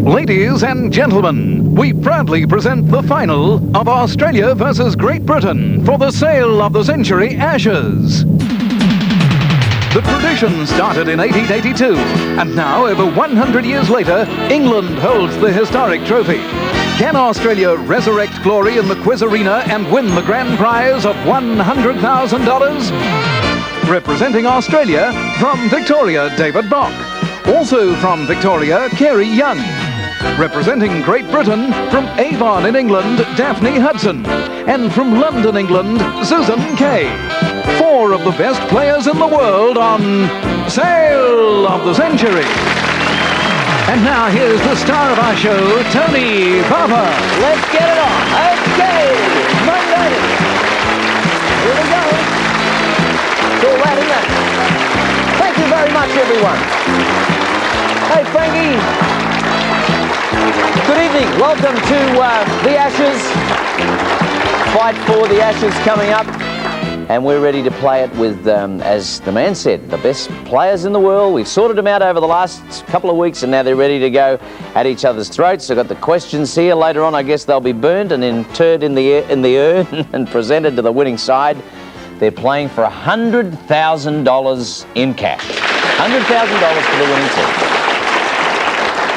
Ladies and gentlemen, we proudly present the final of Australia versus Great Britain for the Sale of the Century Ashes. The tradition started in 1882, and now, over 100 years later, England holds the historic trophy. Can Australia resurrect glory in the quiz arena and win the grand prize of $100,000? Representing Australia, from Victoria, David Bock. Also from Victoria, Kerry Young. Representing Great Britain, from Avon in England, Daphne Hudson. And from London, England, Susan Kay. 4 of the best players in the world on Sale of the Century. And now here's the star of our show, Tony Papa. Let's get it on. Okay, Monday. Here we go. It's all that, isn't it? Thank you very much, everyone. Hey, Frankie. Good evening. Welcome to the Ashes. Fight for the Ashes coming up. And we're ready to play it with, as the man said, the best players in the world. We've sorted them out over the last couple of weeks, and now they're ready to go at each other's throats. I've got the questions here. Later on, I guess they'll be burned and interred in the urn and presented to the winning side. They're playing for $100,000 in cash. $100,000 for the winning team.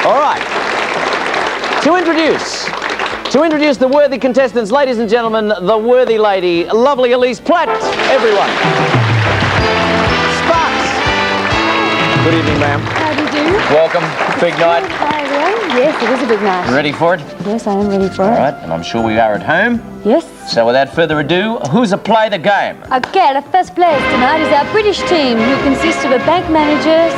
All right. To introduce the worthy contestants, ladies and gentlemen, the worthy lady, lovely Elise Platt, everyone. Sparks. Good evening, ma'am. How do you do? Welcome. Big night. Hi, everyone. Yes, it is a big night. Ready for it? Yes, I am ready for All it. right, and I'm sure we are at home. Yes. So without further ado, who's a play the game? Okay, the first place tonight is our British team, who consists of a bank manager,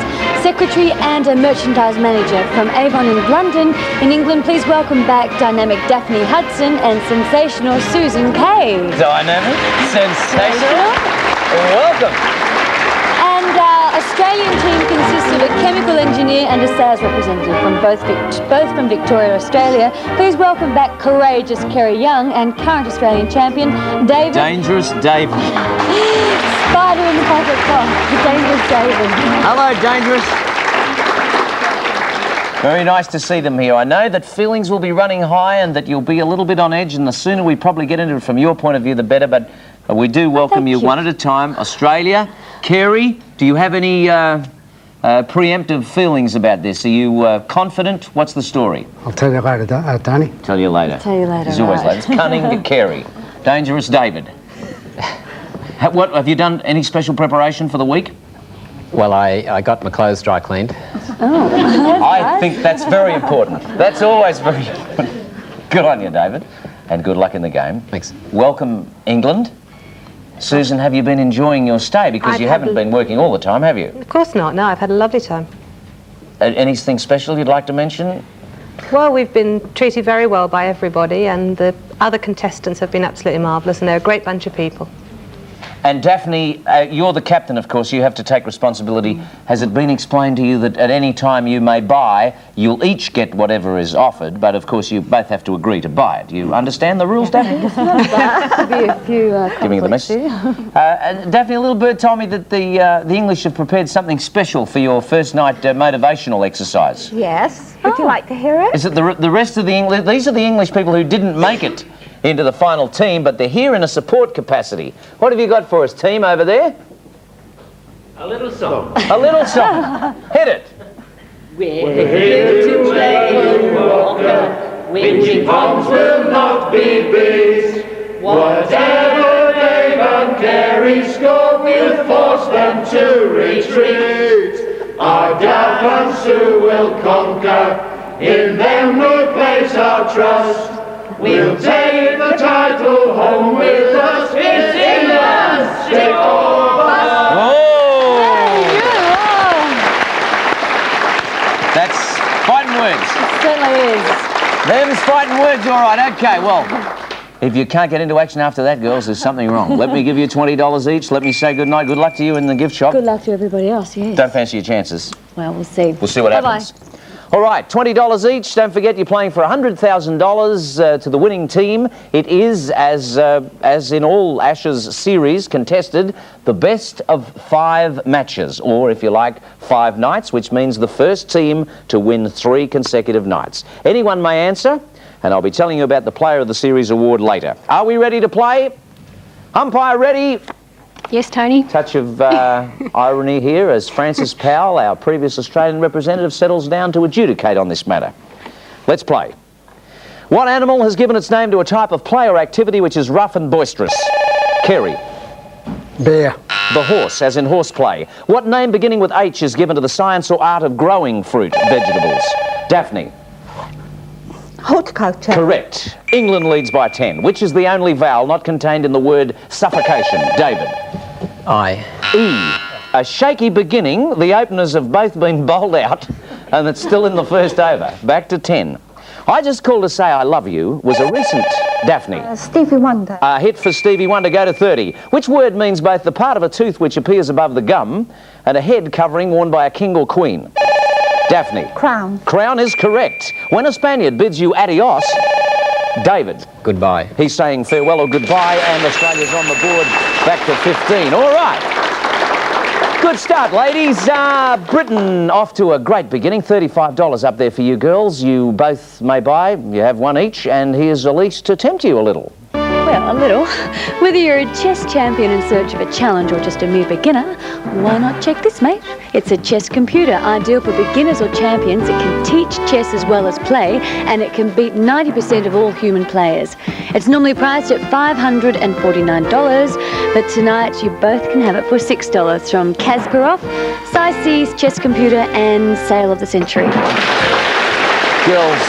secretary and a merchandise manager. From Avon in London, in England, please welcome back dynamic Daphne Hudson and sensational Susan Kay. Dynamic, sensational. Welcome. And our Australian team consists of a chemical engineer and a sales representative from both from Victoria, Australia. Please welcome back courageous Kerry Young and current Australian champion David. Dangerous David. Spider in the pocket box. Dangerous David. Hello, Dangerous. Very nice to see them here. I know that feelings will be running high and that you'll be a little bit on edge, and the sooner we probably get into it from your point of view, the better, but we do welcome you one at a time. Australia. Kerry, do you have any preemptive feelings about this? Are you confident? What's the story? I'll tell you later, Tony. Tell you later. Tell you later. There's always right. later. It's cunning Kerry. Dangerous David. What, have you done any special preparation for the week? Well, I got my clothes dry cleaned. Oh, I think that's very important. That's always very important. Good on you, David. And good luck in the game. Thanks. Welcome, England. Susan, have you been enjoying your stay? Because you haven't been working all the time, have you? Of course not, no, I've had a lovely time. Anything special you'd like to mention? Well, we've been treated very well by everybody, and the other contestants have been absolutely marvellous, and they're a great bunch of people. And Daphne, you're the captain, of course. You have to take responsibility. Has it been explained to you that at any time you may buy, you'll each get whatever is offered, but of course you both have to agree to buy it? You understand the rules, Daphne? be a few Giving you the message. Daphne, a little bird told me that the English have prepared something special for your first night motivational exercise. Yes. Would you like to hear it? Is it the rest of the English? These are the English people who didn't make it into the final team, but they're here in a support capacity. What have you got for us, team, over there? A little song. A little song. Hit it. We're here to play the walker. Whinging bombs will not be beat. Whatever Dave and Kerry score, we'll force them to retreat. Our Gaff and Sue will conquer. In them we'll place our trust. We'll take the title home with us. It's England, stick or bust. Oh! That's fighting words. It certainly is. Them's fighting words, all right. Okay, well, if you can't get into action after that, girls, there's something wrong. Let me give you $20 each. Let me say good night. Good luck to you in the gift shop. Good luck to everybody else, yes. Don't fancy your chances. Well, we'll see. We'll see what happens. All right, $20 each. Don't forget you're playing for $100,000 to the winning team. It is, as in all Ashes series, contested the best of 5 matches, or if you like, 5 nights, which means the first team to win 3 consecutive nights. Anyone may answer, and I'll be telling you about the Player of the Series award later. Are we ready to play? Umpire ready? Yes, Tony. Touch of irony here as Francis Powell, our previous Australian representative, settles down to adjudicate on this matter. Let's play. What animal has given its name to a type of play or activity which is rough and boisterous? Kerry. Bear. The horse, as in horseplay. What name beginning with H is given to the science or art of growing fruit, vegetables? Daphne. Horticulture. Correct. England leads by 10. Which is the only vowel not contained in the word suffocation? David. I. E. A shaky beginning. The openers have both been bowled out and it's still in the first over. Back to 10. I Just Called to Say I Love You was a recent... Daphne. Stevie Wonder. A hit for Stevie Wonder. Go to 30. Which word means both the part of a tooth which appears above the gum and a head covering worn by a king or queen? Daphne. Crown. Crown is correct. When a Spaniard bids you adios, David. Goodbye. He's saying farewell or goodbye, and Australia's on the board, back to 15. All right. Good start, ladies. Britain off to a great beginning. $35 up there for you girls. You both may buy. You have one each, and here's Elise to tempt you a little. Well, a little. Whether you're a chess champion in search of a challenge or just a mere beginner, why not check this, mate? It's a chess computer, ideal for beginners or champions. It can teach chess as well as play, and it can beat 90% of all human players. It's normally priced at $549, but tonight you both can have it for $6 from Kasparov, Size C's chess computer, and Sale of the Century. Girls,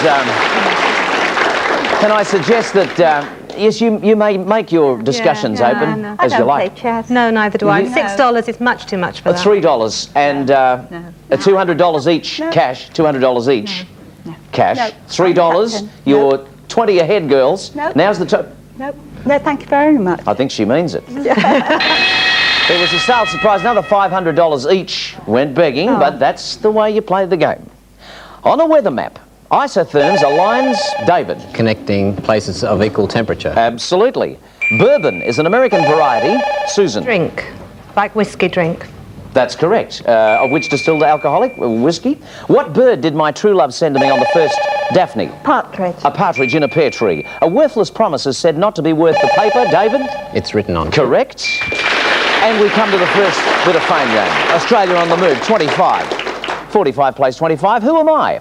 can I suggest that... yes, you may make your discussions open as you like. Chess. No, neither do I. No. $6 is much too much for that. $3 and $200 each cash. $200 each cash. No. $3. You're 20 ahead, girls. No. Now's the time. No, no, thank you very much. I think she means it. There was a sale surprise. Another $500 each went begging, but that's the way you play the game. On a weather map, isotherms are lines, David. Connecting places of equal temperature. Absolutely. Bourbon is an American variety, Susan. Drink. Like whiskey drink. That's correct. Of which distilled alcoholic, whiskey. What bird did my true love send to me on the first, Daphne? Partridge. A partridge in a pear tree. A worthless promise is said not to be worth the paper, David? It's written on. Correct. And we come to the first bit of fame game. Australia on the move, 25. 45 plays 25. Who am I?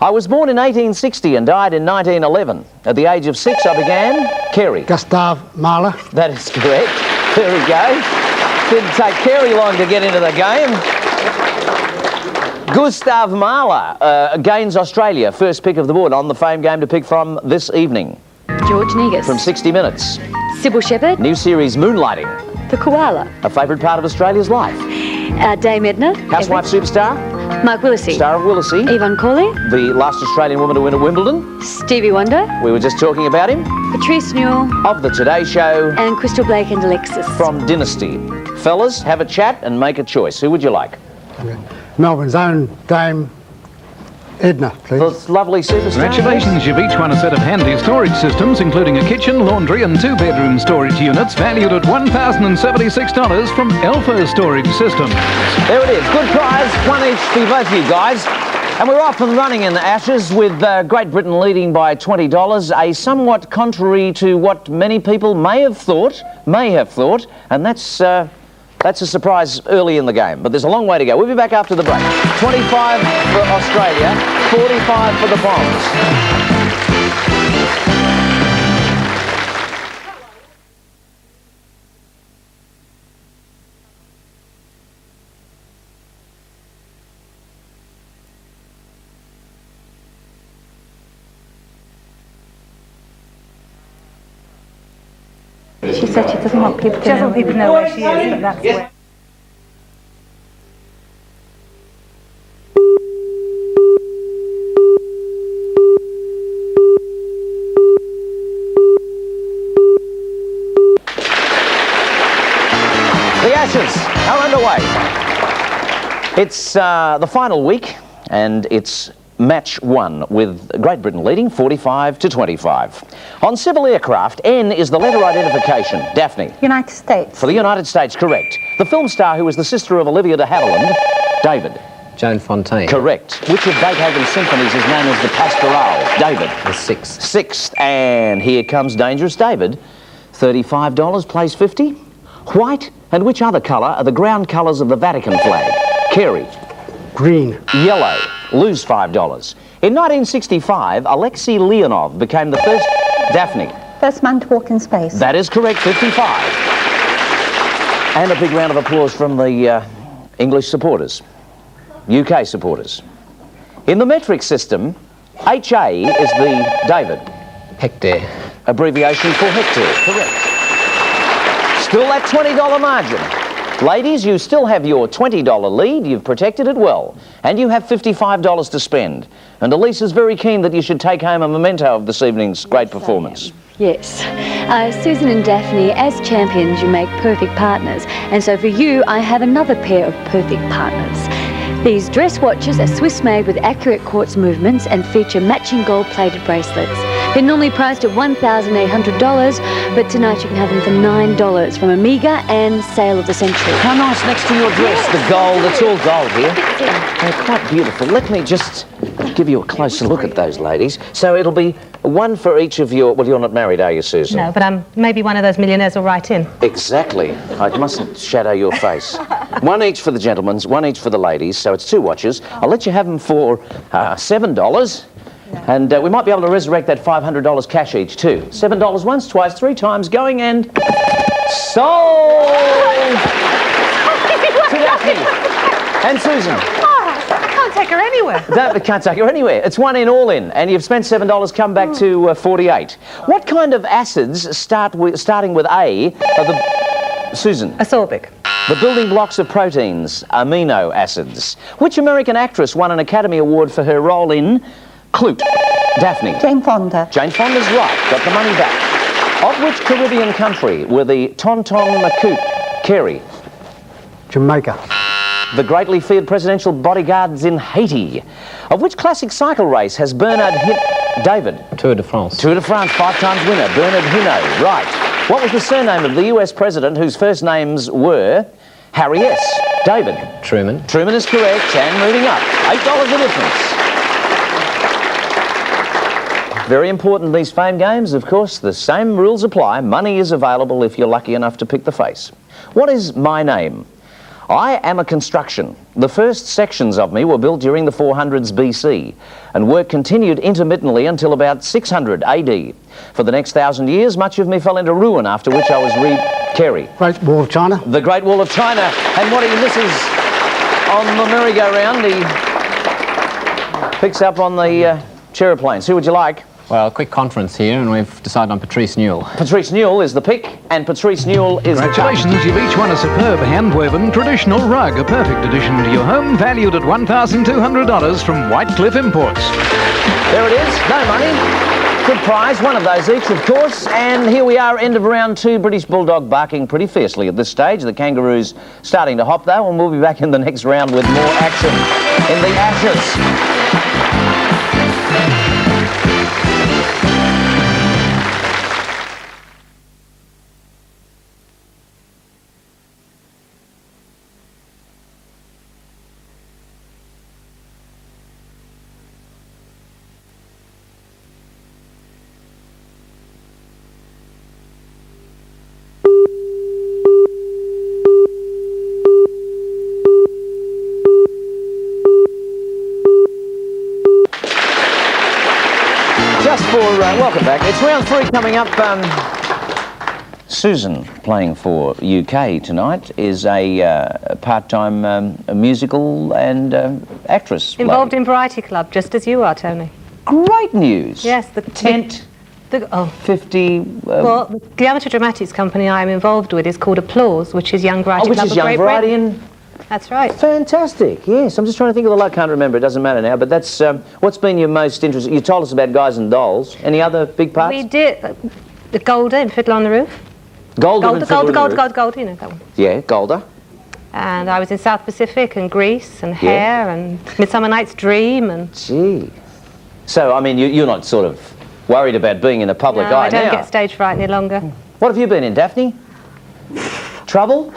I was born in 1860 and died in 1911. At the age of 6, I began... Kerry. Gustav Mahler. That is correct. There we go. Didn't take Kerry long to get into the game. Gustav Mahler gains Australia. First pick of the board on the fame game to pick from this evening. George Negus. From 60 Minutes. Sybil Shepherd. New series Moonlighting. The Koala. A favourite part of Australia's life. Dame Edna. Housewife superstar. Mark Willisey. Star of Willisey. Yvonne Cawley. The last Australian woman to win at Wimbledon. Stevie Wonder. We were just talking about him. Patrice Newell. Of the Today Show. And Crystal Blake and Alexis. From Dynasty. Fellas, have a chat and make a choice. Who would you like? Melbourne's own Dame Edna, please. The lovely superstar. Congratulations, you've each won a set of handy storage systems, including a kitchen, laundry and 2-bedroom storage units valued at $1,076 from Alpha Storage Systems. There it is. Good prize. One each for both of you guys. And we're off and running in the Ashes with Great Britain leading by $20, a somewhat contrary to what many people may have thought, and that's a surprise early in the game. But there's a long way to go. We'll be back after the break. 25 for Australia, 45 for the Bombs. She said she doesn't want people to know. She doesn't want people to know where she is, but that's where. The Ashes are underway. It's the final week, and it's match 1 with Great Britain leading 45-25. On civil aircraft, N is the letter identification. Daphne. United States. For the United States, correct. The film star who was the sister of Olivia de Havilland, David. Joan Fontaine. Correct. Which of Beethoven's symphonies is known as the Pastoral? David. The sixth. Sixth. And here comes Dangerous David. $35, plays 50. White and which other colour are the ground colours of the Vatican flag? Kerry. Green. Yellow. Lose $5. In 1965, Alexei Leonov became the first... Daphne. First man to walk in space. That is correct, 55. And a big round of applause from the English supporters, UK supporters. In the metric system, HA is the... David. Hectare. Abbreviation for hectare, correct. Still that $20 margin. Ladies, you still have your $20 lead. You've protected it well. And you have $55 to spend. And Elise is very keen that you should take home a memento of this evening's great performance. Yes. Susan and Daphne, as champions, you make perfect partners. And so for you, I have another pair of perfect partners. These dress watches are Swiss-made with accurate quartz movements and feature matching gold-plated bracelets. They're normally priced at $1,800, but tonight you can have them for $9 from Amiga and Sale of the Century. How nice next to your dress, the gold. It's all gold here. They're quite beautiful. Let me just give you a closer look at those ladies. So it'll be one for each of your... Well, you're not married, are you, Susan? No, but maybe one of those millionaires will write in. Exactly. I mustn't shadow your face. One each for the gentlemen, one each for the ladies, so it's 2 watches. I'll let you have them for $7. And we might be able to resurrect that $500 cash each too. $7 once, twice, 3 times, going and sold to Daphne and Susan. Can't take her anywhere. That can't take her anywhere. It's 1 in, all in, and you've spent $7, come back to 48. What kind of acids starting with A are the... Susan. Ascorbic. The building blocks of proteins, amino acids. Which American actress won an Academy Award for her role in Clute? Daphne. Jane Fonda. Jane Fonda's right. Got the money back. Of which Caribbean country were the Tonton Macoute? Kerry. Jamaica. The greatly feared presidential bodyguards in Haiti. Of which classic cycle race has Bernard David? Tour de France. Tour de France, 5 times winner. Bernard Hinault. Right. What was the surname of the US president whose first names were Harry S? David. Truman. Truman is correct, and moving up. $8 the difference. Very important, these fame games, of course, the same rules apply. Money is available if you're lucky enough to pick the face. What is my name? I am a construction. The first sections of me were built during the 400s BC, and work continued intermittently until about 600 AD. For the next 1,000 years, much of me fell into ruin, after which I was Kerry. Great Wall of China. The Great Wall of China. And what he misses on the merry-go-round, he picks up on the chaeroplanes. Who would you like? Well, a quick conference here, and we've decided on Patrice Newell. Patrice Newell is the pick, and Patrice Newell is the Congratulations, you've each won a superb hand-woven traditional rug, a perfect addition to your home, valued at $1,200 from Whitecliff Imports. There it is, no money. Good prize, one of those each, of course. And here we are, end of round 2. British Bulldog barking pretty fiercely at this stage. The Kangaroos starting to hop, though, and we'll be back in the next round with more action in the Ashes. Welcome back. It's round 3 coming up. Susan, playing for UK tonight, is a part-time musical and actress. Involved lady. in Variety Club, just as you are, Tony. Great news. Yes, the tent. 50. Well, the amateur dramatics company I'm involved with is called Applause, which is Young Variety which Club is of Young Great Variety Britain. in... That's right. Fantastic, yes. I'm just trying to think of the lot. I can't remember. It doesn't matter now. But that's... what's been your most interesting... You told us about Guys and Dolls. Any other big parts? We did the Golda in Fiddler on the Roof. Golda, you know that one. Yeah, Golda. And I was in South Pacific and Greece and Hair and Midsummer Night's Dream and... Gee. So, I mean, you're not sort of worried about being in the public eye I don't now? get stage fright any longer. What have you been in, Daphne? Trouble?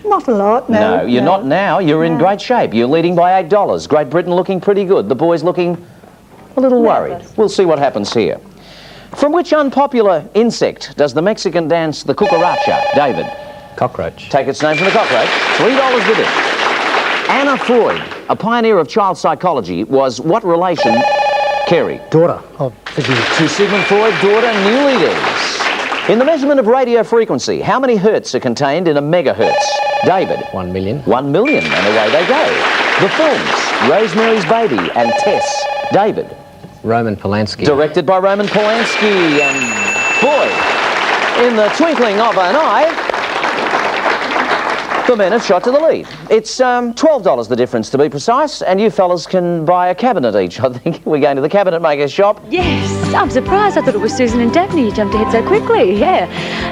Not a lot, no. No, you're not now. You're in great shape. You're leading by $8. Great Britain looking pretty good. The boys looking a little worried. We'll see what happens here. From which unpopular insect does the Mexican dance the cucaracha, David? Cockroach. Take its name from the cockroach. $3 with it. Anna Freud, a pioneer of child psychology, was what relation, Kerry? Daughter of Sigmund. To Sigmund Freud, daughter, new leaders. In the measurement of radio frequency, how many hertz are contained in a megahertz? David? 1 million. 1 million, and away they go. The films, Rosemary's Baby and Tess. David? Roman Polanski. Directed by Roman Polanski, and boy, in the twinkling of an eye, the men have shot to the lead. It's $12 the difference, to be precise, and you fellas can buy a cabinet each. I think we're going to the cabinet maker's shop. Yes, I'm surprised. I thought it was Susan and Daphne who jumped ahead so quickly. Yeah.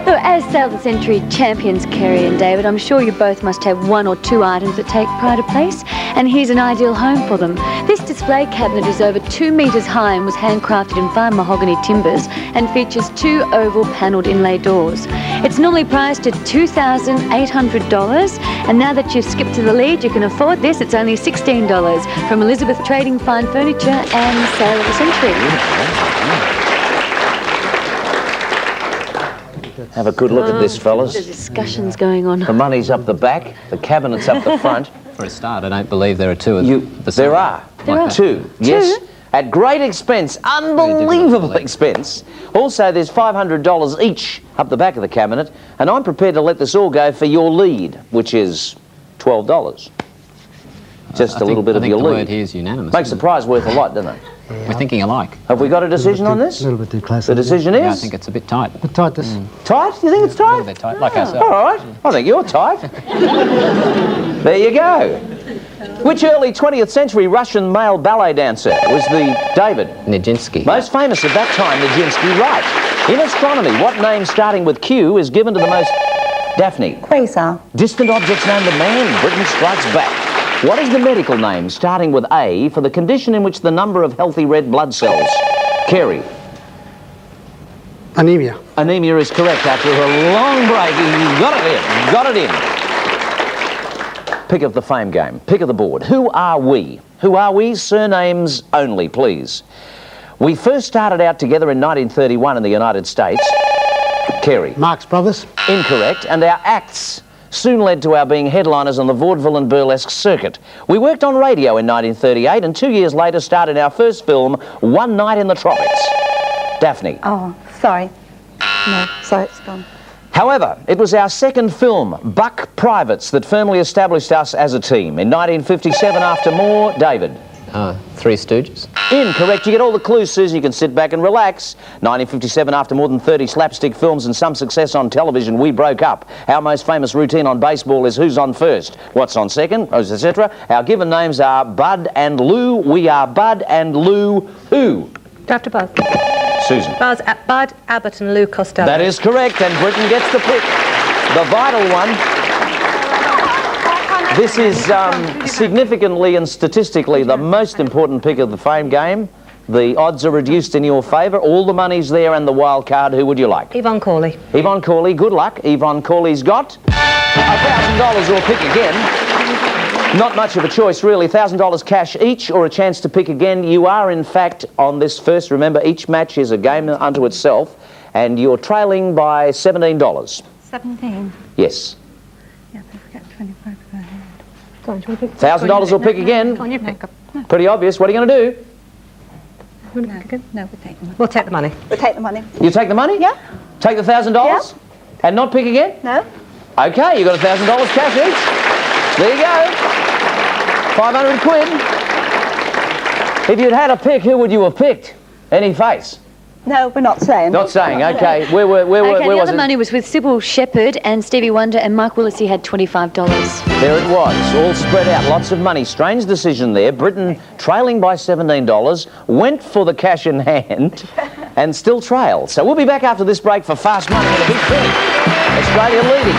Look, as Sale of the Century champions, Kerry and David, I'm sure you both must have 1 or 2 items that take pride of place, and here's an ideal home for them. This display cabinet is over 2 metres high and was handcrafted in fine mahogany timbers and features 2 oval panelled inlay doors. It's normally priced at $2,800, and now that you've skipped to the lead, you can afford this. It's only $16 from Elizabeth Trading Fine Furniture and Sale of the Century. Have a good look at this, fellas. There's discussions going on. The money's up the back, the cabinet's up the front. For a start, I don't believe there are 2 of the There are. There are. 2. Yes. At great expense, unbelievable expense. Also, there's $500 each up the back of the cabinet, and I'm prepared to let this all go for your lead, which is $12. Just a little bit of your I think the lead. word here is unanimous. Makes the prize worth a lot, doesn't it? We're thinking alike. Have we got a decision on this? A little bit too close. The decision Yeah, I is? think it's a bit tight. But tight this. Tight? You think it's A little tight? bit tight, like All ourselves. right. I think you're tight. There you go. Which early 20th century Russian male ballet dancer was the David? Nijinsky. Most famous at that time, Nijinsky, right. In astronomy, what name starting with Q is given to the most... Daphne? Quasar. Distant objects named the man, Britain strikes back. What is the medical name starting with A for the condition in which the number of healthy red blood cells? Kerry? Anemia. Anemia is correct. After a long break, he got it in. Got it in. Pick of the fame game. Pick of the board. Who are we? Who are we? Surnames only, please. We first started out together in 1931 in the United States. Kerry? Marx Brothers. Incorrect. And our acts soon led to our being headliners on the vaudeville and burlesque circuit. We worked on radio in 1938 and 2 years later starred in our first film, One Night in the Tropics. Daphne? Oh, sorry. No, sorry, it's gone. However, it was our second film, Buck Privates, that firmly established us as a team. In 1957, after more, David? Three Stooges. Incorrect. You get all the clues, Susan. You can sit back and relax. 1957, after more than 30 slapstick films and some success on television, we broke up. Our most famous routine on baseball is who's on first, what's on second, etc. Our given names are Bud and Lou. We are Bud and Lou who? Dr. Buzz. Susan. Bud Abbott and Lou Costello. That is correct, and Britain gets the pick. The vital one. This is significantly and statistically the most important pick of the fame game. The odds are reduced in your favour. All the money's there and the wild card. Who would you like? Yvonne Cawley. Yvonne Cawley, good luck. Yvonne Cawley's got $1,000 or pick again. Not much of a choice, really. $1,000 cash each or a chance to pick again. You are, in fact, on this first. Remember, each match is a game unto itself, and you're trailing by $17. 17. Yes. Yeah, I've got 25 per hand. Go on, do you want to pick? $1,000 or pick again. Go on, you pick. Pretty obvious. What are you going to do? No, we'll take the money. We'll take the money. We'll take the money. You take the money? Yeah. Take the $1,000? Yeah. And not pick again? No. Okay, you got $1,000 cash each. There you go. 500 quid. If you'd had a pick, who would you have picked? Any face? No, we're not saying. Not saying, okay. Where Okay, the was other it? money was with Sybil Shepherd and Stevie Wonder, and Mike Willesee had $25. There it was, all spread out, lots of money. Strange decision there. Britain trailing by $17, went for the cash in hand, and still trailed. So we'll be back after this break for Fast Money and a big penny. Australia leading.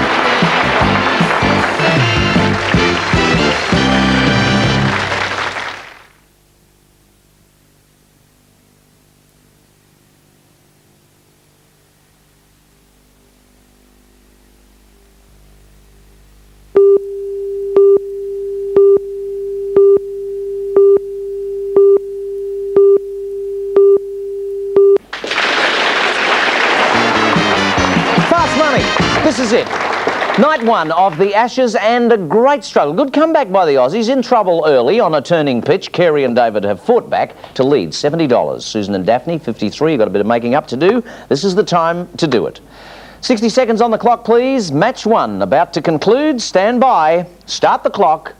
This is it. Night one of the Ashes and a great struggle. Good comeback by the Aussies. In trouble early on a turning pitch. Kerry and David have fought back to lead $70. Susan and Daphne, 53. You've got a bit of making up to do. This is the time to do it. 60 seconds on the clock, please. Match one about to conclude. Stand by. Start the clock.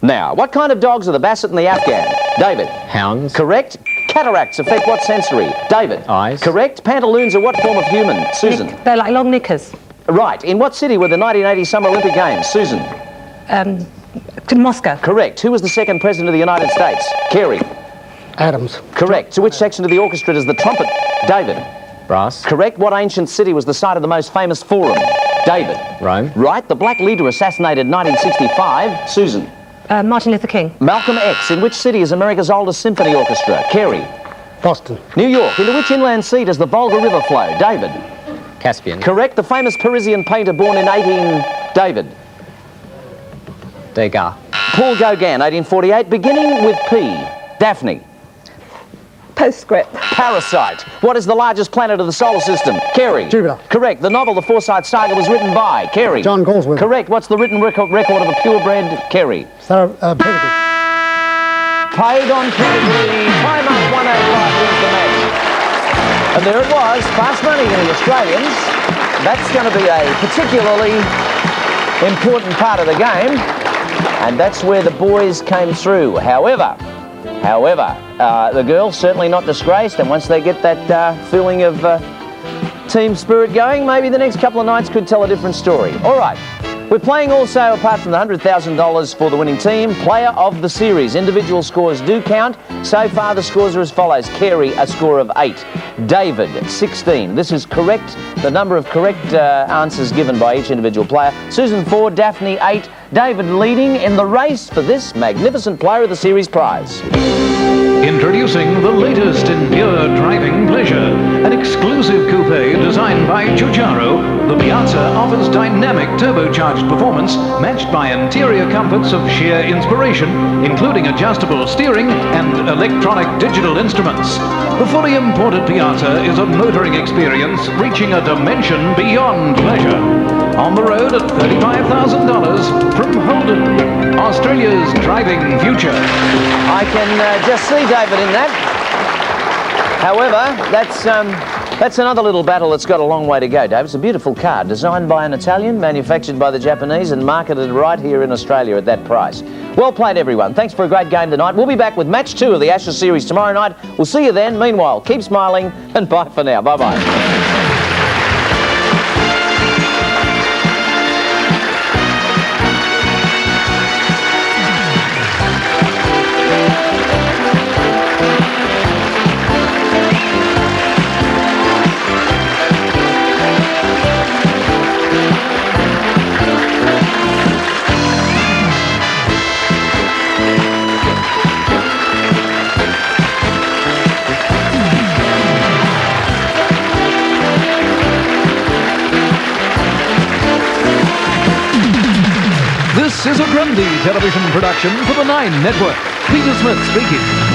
Now, what kind of dogs are the Basset and the Afghan? David. Hounds. Correct. Cataracts affect what sensory? David. Eyes. Correct. Pantaloons are what form of human? Susan. They're like long knickers. Right. In what city were the 1980 Summer Olympic Games? Susan. To Moscow. Correct. Who was the second president of the United States? Kerry. Adams. Correct. To which section of the orchestra does the trumpet? David. Brass. Correct. What ancient city was the site of the most famous forum? David. Rome. Right. The black leader assassinated in 1965? Susan. Martin Luther King. Malcolm X. In which city is America's oldest symphony orchestra? Kerry. Boston. New York. Into which inland sea does the Volga River flow? David. Caspian. Correct. The famous Parisian painter born in David. Degas. Paul Gauguin, 1848, beginning with P. Daphne. Postscript. Parasite. What is the largest planet of the solar system? Kerry. Jupiter. Correct. The novel The Forsyte Saga was written by? Kerry. John Galsworthy. Correct. What's the written record of a purebred? Kerry. Pedigree. Paid on pedigree. Time up 105 wins the match. And there it was. Fast money to the Australians. That's going to be a particularly important part of the game. And that's where the boys came through. However, the girls certainly not disgraced, and once they get that feeling of team spirit going, maybe the next couple of nights could tell a different story. All right, we're playing also, apart from the $100,000 for the winning team, player of the series. Individual scores do count. So far the scores are as follows. Kerry, a score of 8. David, 16. This is correct. The number of correct answers given by each individual player. Susan, 4. Daphne, 8. David leading in the race for this magnificent Player of the Series prize. Introducing the latest in pure driving pleasure. An exclusive coupe designed by Giugiaro, the Piazza offers dynamic turbocharged performance matched by interior comforts of sheer inspiration, including adjustable steering and electronic digital instruments. The fully imported Piazza is a motoring experience reaching a dimension beyond pleasure. On the road at $35,000 from Holden, Australia's driving future. I can just see David in that. However, that's another little battle that's got a long way to go, David. It's a beautiful car, designed by an Italian, manufactured by the Japanese, and marketed right here in Australia at that price. Well played, everyone. Thanks for a great game tonight. We'll be back with match 2 of the Ashes series tomorrow night. We'll see you then. Meanwhile, keep smiling, and bye for now. Bye-bye. This is a Grundy television production for the Nine Network. Peter Smith speaking.